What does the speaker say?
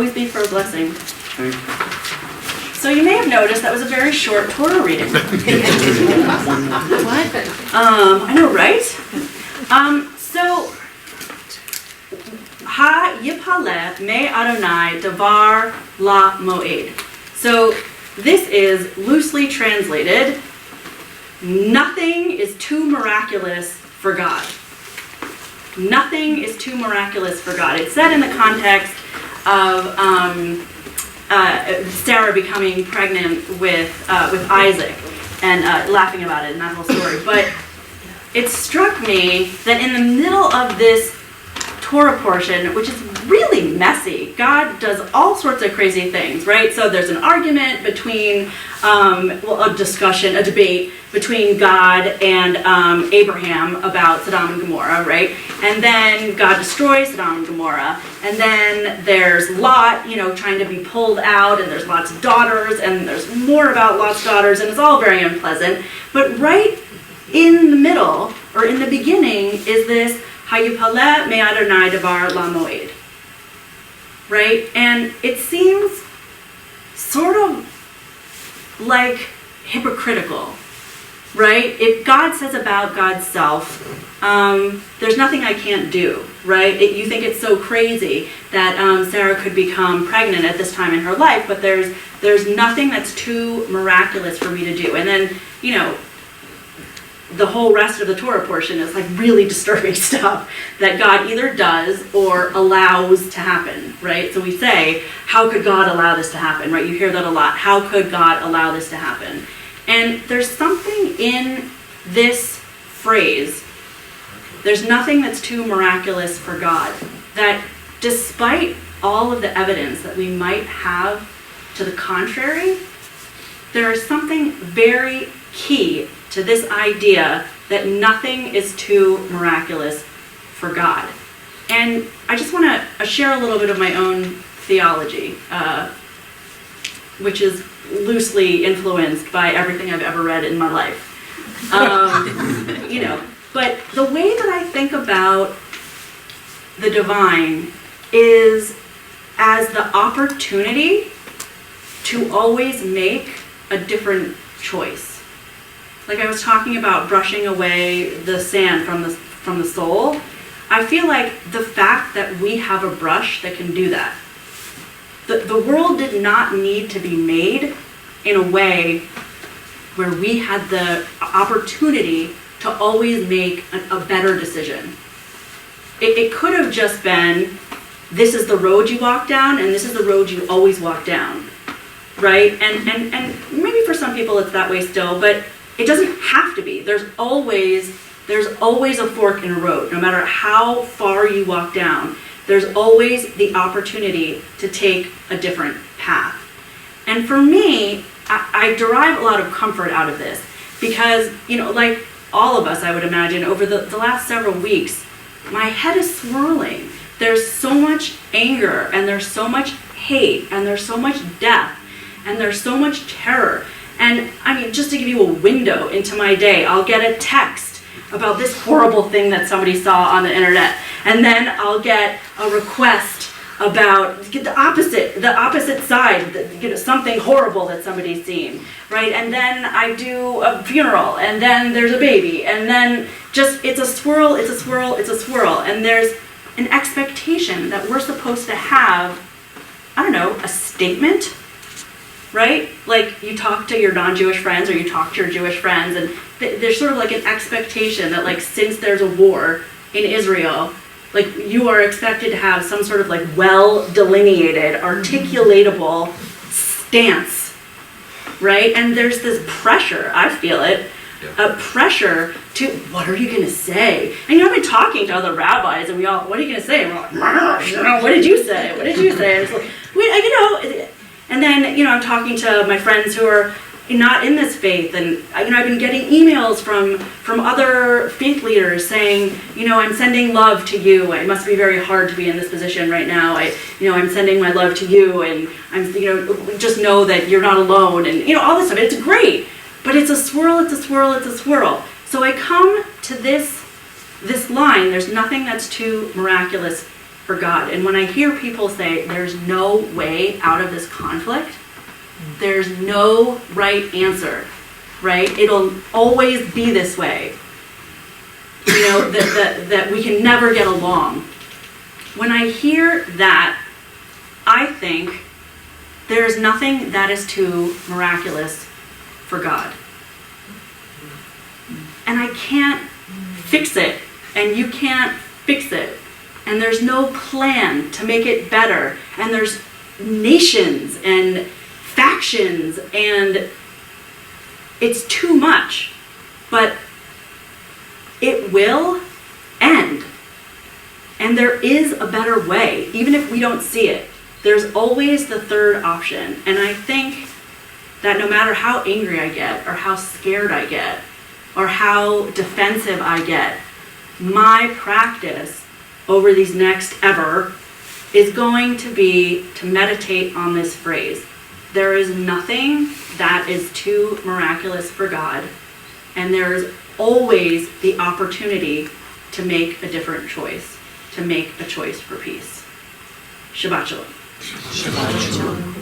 always be for a blessing. Thank you. So you may have noticed that was a very short Torah reading. What? I know, right? So, Ha Yipaleh Me Adonai Davar La Moed. So this is loosely translated, nothing is too miraculous for God. Nothing is too miraculous for God. It's said in the context of Sarah becoming pregnant with Isaac and laughing about it and that whole story. But it struck me that in the middle of this Torah portion, which is really messy, God does all sorts of crazy things, right? So there's an argument between, a discussion, a debate between God and Abraham about Sodom and Gomorrah, right? And then God destroys Sodom and Gomorrah. And then there's Lot, trying to be pulled out, and there's Lot's daughters, and there's more about Lot's daughters, and it's all very unpleasant. But right in the middle, or in the beginning, is this Hayupaleh Me Adonai Davar La Moed. Right? And it seems sort of like hypocritical. Right? If God says about God's self, there's nothing I can't do, right? You think it's so crazy that Sarah could become pregnant at this time in her life, but there's nothing that's too miraculous for me to do. And then, the whole rest of the Torah portion is like really disturbing stuff that God either does or allows to happen, right? So we say, how could God allow this to happen, right? You hear that a lot. How could God allow this to happen? And there's something in this phrase, there's nothing that's too miraculous for God, that despite all of the evidence that we might have to the contrary, there is something very key to this idea that nothing is too miraculous for God. And I just want to share a little bit of my own theology, which is loosely influenced by everything I've ever read in my life. But the way that I think about the divine is as the opportunity to always make a different choice. Like I was talking about brushing away the sand from the soul. I feel like the fact that we have a brush that can do that. The world did not need to be made in a way where we had the opportunity to always make a better decision. It could have just been, this is the road you walk down, and this is the road you always walk down, right? And maybe for some people it's that way still, but it doesn't have to be. There's always a fork in a road. No matter how far you walk down, there's always the opportunity to take a different path. And for me, I derive a lot of comfort out of this because, like all of us, I would imagine, over the last several weeks, my head is swirling. There's so much anger, and there's so much hate, and there's so much death, and there's so much terror. And just to give you a window into my day, I'll get a text about this horrible thing that somebody saw on the internet. And then I'll get a request about the opposite side, something horrible that somebody's seen, right? And then I do a funeral, and then there's a baby, and then it's a swirl, it's a swirl, it's a swirl. And there's an expectation that we're supposed to have, a statement, right? Like you talk to your non-Jewish friends or you talk to your Jewish friends, and there's sort of like an expectation that since there's a war in Israel, you are expected to have some sort of well delineated, articulatable stance, right? And there's this pressure, I feel it, a pressure to, what are you going to say? And I've been talking to other rabbis, and we all, what are you going to say? And we're like, what did you say? What did you say? And it's like, and then, I'm talking to my friends who are not in this faith, and I've been getting emails from other faith leaders saying, I'm sending love to you. It must be very hard to be in this position right now. I'm sending my love to you, and I'm, just know that you're not alone, and all this stuff. It's great, but it's a swirl, it's a swirl, it's a swirl. So I come to this line. There's nothing that's too miraculous for God. And when I hear people say there's no way out of this conflict, there's no right answer, right? It'll always be this way. You know, that we can never get along. When I hear that, I think there is nothing that is too miraculous for God. And I can't fix it, and you can't fix it. And there's no plan to make it better. And there's nations and factions, and it's too much. But it will end. And there is a better way, even if we don't see it. There's always the third option. And I think that no matter how angry I get, or how scared I get, or how defensive I get, my practice over these next ever is going to be to meditate on this phrase. There is nothing that is too miraculous for God, and there is always the opportunity to make a different choice, to make a choice for peace. Shabbat shalom. Shabbat shalom.